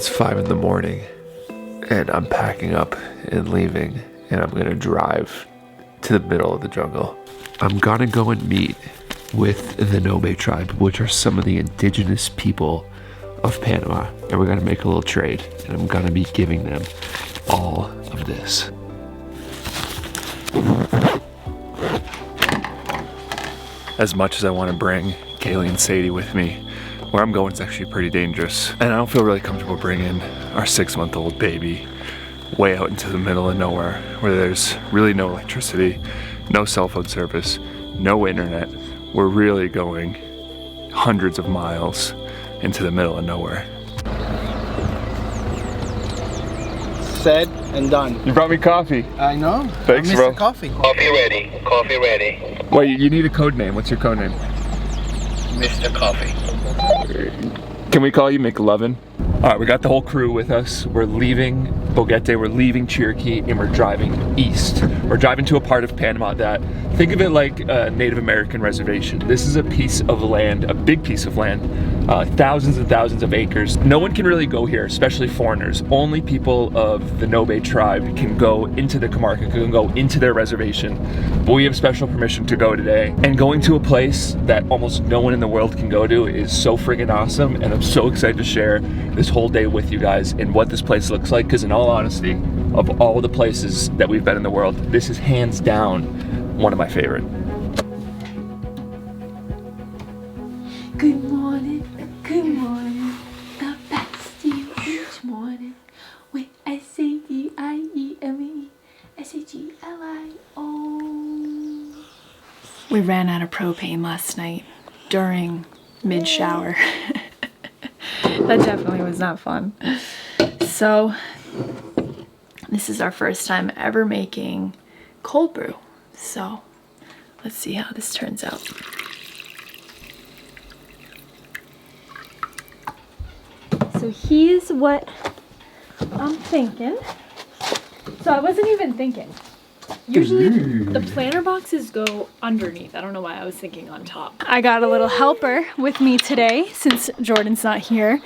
It's 5 in the morning and I'm packing up and leaving, and I'm gonna drive to the middle of the jungle. I'm gonna go and meet with the Nomadic tribe, which are some of the indigenous people of Panama, and we're gonna make a little trade, and I'm gonna be giving them all of this. As much as I want to bring Kaylee and Sadie with me, where I'm going is actually pretty dangerous, and I don't feel really comfortable bringing our 6-month-old baby way out into the middle of nowhere where there's really no electricity, no cell phone service, no internet. We're really going hundreds of miles into the middle of nowhere. Said and done. You brought me coffee. I know. Thanks, bro. Coffee. Coffee ready. Coffee ready. Wait, you need a code name. What's your code name? Mr. Coffee. Can we call you McLovin? All right, we got the whole crew with us. We're leaving Boquete, we're leaving Chiriquí, and we're driving east. We're driving to a part of Panama that, think of it like a Native American reservation. This is a piece of land, a big piece of land, thousands and thousands of acres. No one can really go here, especially foreigners. Only people of the Nomadic tribe can go into the comarca, can go into their reservation. But we have special permission to go today. And going to a place that almost no one in the world can go to is so friggin' awesome, and I'm so excited to share this whole day with you guys and what this place looks like, because in all honesty, of all the places that we've been in the world, this is hands down one of my favorite. Good morning, the best you each morning with SADIEME, SAGLIO. We ran out of propane last night during mid-shower. That definitely was not fun. So, this is our first time ever making cold brew. So, let's see how this turns out. So here's what I'm thinking. So I wasn't even thinking. Usually the planter boxes go underneath. I don't know why I was thinking on top. I got a little helper with me today since Jordan's not here.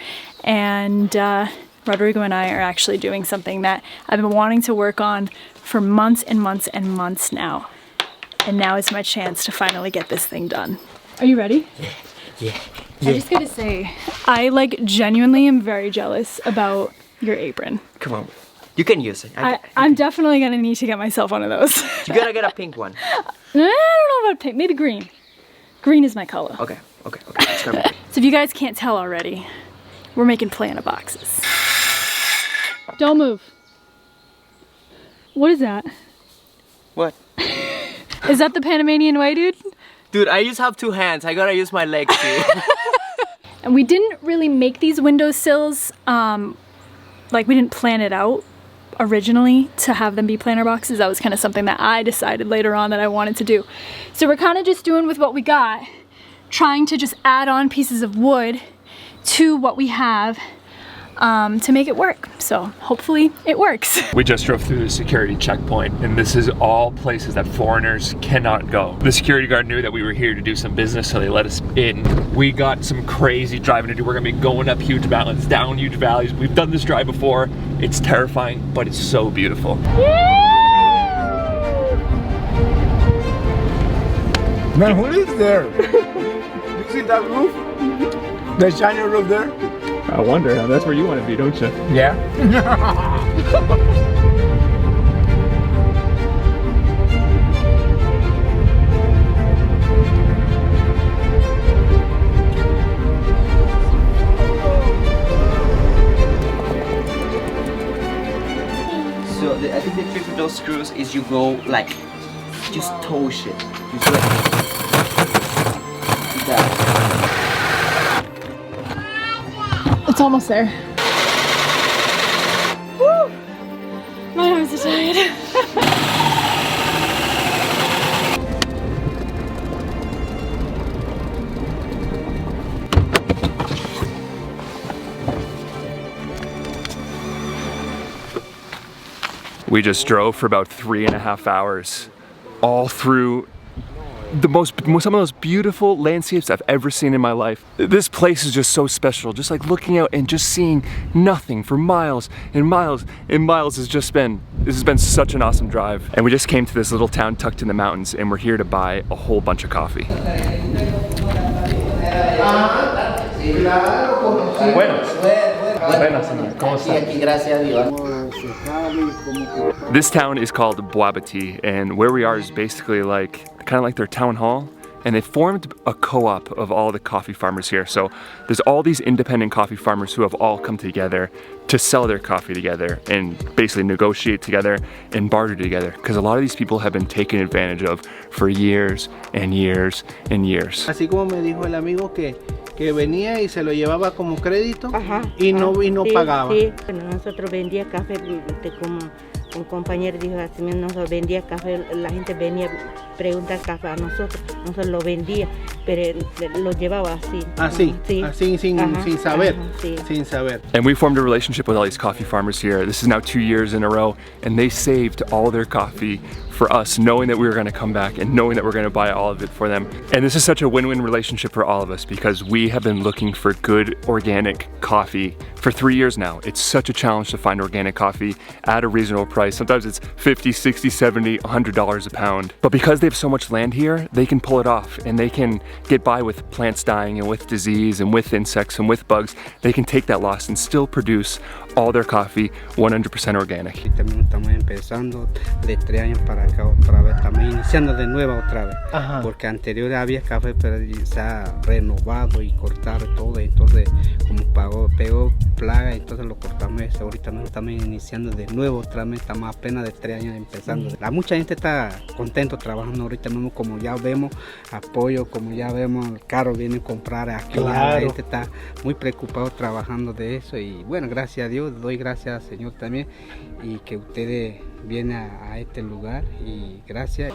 And Rodrigo and I are actually doing something that I've been wanting to work on for months and months and months now. And now is my chance to finally get this thing done. Are you ready? Yeah. I just gotta say, I genuinely am very jealous about your apron. Come on. You can use it. I'm definitely gonna need to get myself one of those. You gotta get a pink one. I don't know about pink, maybe green. Green is my color. Okay. It's gonna be. So if you guys can't tell already, we're making planter boxes. Don't move. What is that? What? Is that the Panamanian way, dude? Dude, I just have 2 hands. I gotta use my legs too. And we didn't really make these windowsills, we didn't plan it out originally to have them be planter boxes. That was kind of something that I decided later on that I wanted to do. So we're kind of just doing with what we got, trying to just add on pieces of wood to what we have to make it work. So hopefully it works. We just drove through the security checkpoint, and this is all places that foreigners cannot go. The security guard knew that we were here to do some business, so they let us in. We got some crazy driving to do. We're gonna be going up huge mountains, down huge valleys. We've done this drive before. It's terrifying, but it's so beautiful. Man, who lives there? You see that roof? The shiny roof there? I wonder, that's where you want to be, don't you? Yeah. So I think the trick with those screws is you go just toe shit. Just like that. It's almost there. Woo! My arms are tired. We just drove for about 3.5 hours, all through some of those beautiful landscapes I've ever seen in my life. This place is just so special. Just like looking out and just seeing nothing for miles and miles and miles this has been such an awesome drive. And we just came to this little town tucked in the mountains, and we're here to buy a whole bunch of coffee. This town is called Boabati, and where we are is basically kind of like their town hall, and they formed a co-op of all the coffee farmers here. So there's all these independent coffee farmers who have all come together to sell their coffee together and basically negotiate together and barter together, because a lot of these people have been taken advantage of for years and years and years. Así como me dijo el amigo que venía y se lo llevaba como crédito. Ajá, y no pagaba. Sí, bueno, nosotros vendía café como un compañero dijo así, nosotros vendía café, la gente venía a preguntar café a nosotros lo vendía, pero lo llevaba así. Así, sí. Así sin saber, sí. Sin saber. And we formed a relationship with all these coffee farmers here. This is now 2 years in a row, and they saved all their coffee for us, knowing that we were going to come back and knowing that we're going to buy all of it for them. And this is such a win-win relationship for all of us, because we have been looking for good organic coffee for 3 years now. It's such a challenge to find organic coffee at a reasonable price. Sometimes it's $50, $60, $70, $100 a pound. But because they have so much land here, they can pull it off, and they can get by with plants dying and with disease and with insects and with bugs. They can take that loss and still produce all their coffee 100% organic. Y también estamos empezando de 3 años para acá otra vez, también iniciando de nuevo otra vez. Ajá. Porque anterior había café, pero se ha renovado y cortado todo, entonces como pegó plaga, entonces lo cortamos. Ahorita nos estamos iniciando de nuevo otra vez, estamos apenas de 3 años empezando. Mucha gente está contento trabajando ahorita mismo, como ya vemos apoyo, como ya vemos el carro viene a comprar aquí, claro. La gente está muy preocupado trabajando de eso, y bueno, gracias a Dios, doy gracias al Señor también, y que ustedes vienen a este lugar, y gracias.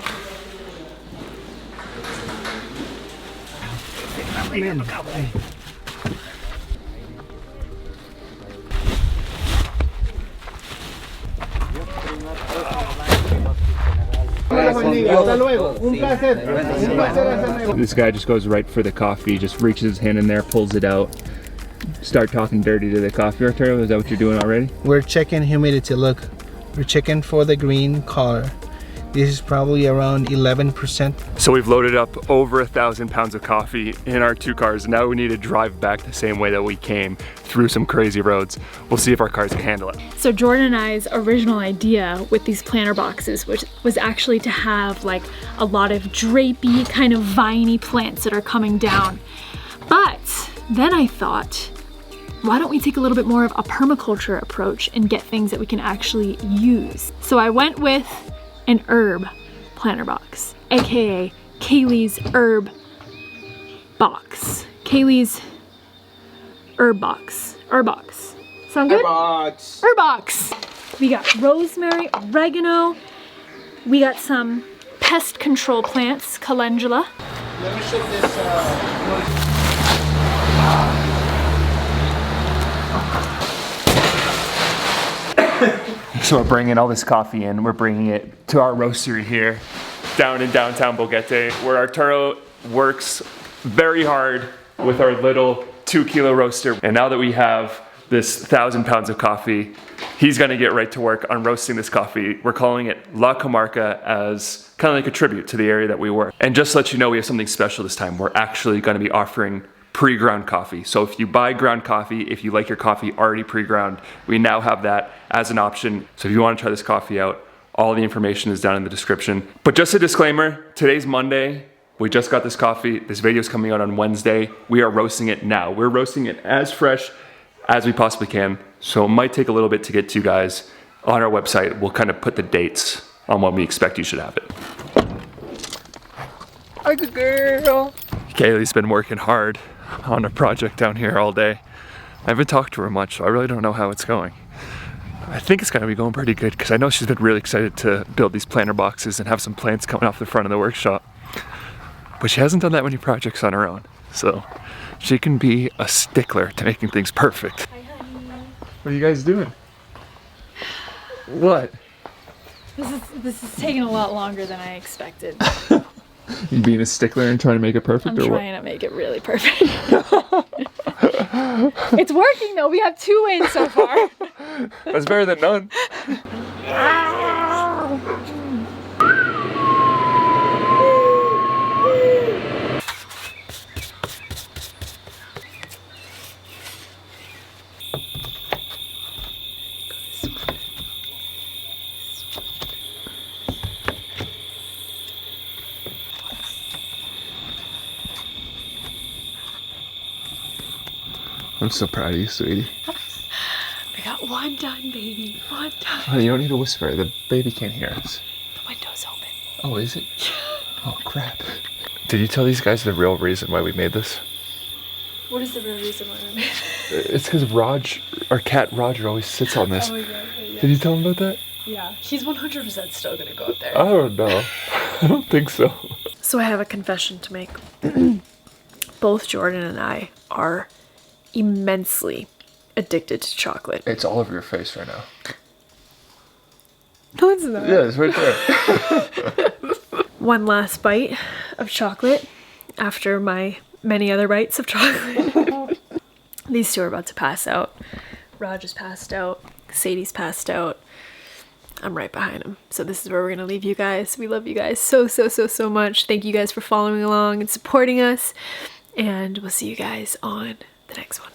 Hasta luego. Un placer. Un placer. This guy just goes right for the coffee, just reaches his hand in there, pulls it out, start talking dirty to the coffee. Arturo, is that what you're doing already? We're checking humidity. Look, we're checking for the green color. This is probably around 11%. So we've loaded up over 1,000 pounds of coffee in our 2 cars. Now we need to drive back the same way that we came, through some crazy roads. We'll see if our cars can handle it. So Jordan and I's original idea with these planter boxes, which was actually to have like a lot of drapey, kind of viney plants that are coming down. But then I thought, why don't we take a little bit more of a permaculture approach and get things that we can actually use? So I went with an herb planter box, aka Kaylee's herb box. Kaylee's herb box. Herb box. Sound good? Herb box. Herb box. We got rosemary, oregano. We got some pest control plants, calendula. Let me shake this. So we're bringing all this coffee in, we're bringing it to our roastery here, down in downtown Boquete, where Arturo works very hard with our little 2-kilo roaster. And now that we have this 1,000 pounds of coffee, he's gonna get right to work on roasting this coffee. We're calling it La Comarca as kind of like a tribute to the area that we work. And just to let you know, we have something special this time. We're actually gonna be offering pre-ground coffee. So if you buy ground coffee, if you like your coffee already pre-ground, we now have that as an option. So if you want to try this coffee out, all the information is down in the description. But just a disclaimer, today's Monday. We just got this coffee. This video is coming out on Wednesday. We are roasting it now. We're roasting it as fresh as we possibly can. So it might take a little bit to get to you guys. On our website, we'll kind of put the dates on when we expect you should have it. Like a girl. Kaylee's been working hard on a project down here all day. I haven't talked to her much, so I really don't know how it's going. I think it's gonna be going pretty good, because I know she's been really excited to build these planter boxes and have some plants coming off the front of the workshop. But she hasn't done that many projects on her own, so she can be a stickler to making things perfect. Hi, honey. What are you guys doing? What? This is taking a lot longer than I expected. You being a stickler and trying to make it perfect, I'm or trying to make it really perfect. It's working though. We have 2 wins so far. That's better than none. I'm so proud of you, sweetie. We got 1 done, baby. 1 done. Oh, you don't need to whisper. The baby can't hear us. The window's open. Oh, is it? Oh, crap. Did you tell these guys the real reason why we made this? What is the real reason why we made it? It's because our cat Roger always sits on this. Oh, yeah. Did you tell him about that? Yeah. He's 100% still gonna go up there. I don't know. I don't think so. So I have a confession to make. Both Jordan and I are immensely addicted to chocolate. It's all over your face right now. No, it's not. Yeah, it's right there. One last bite of chocolate after my many other bites of chocolate. These 2 are about to pass out. Raj is passed out. Sadie's passed out. I'm right behind him. So this is where we're going to leave you guys. We love you guys so much. Thank you guys for following along and supporting us. And we'll see you guys on the next one.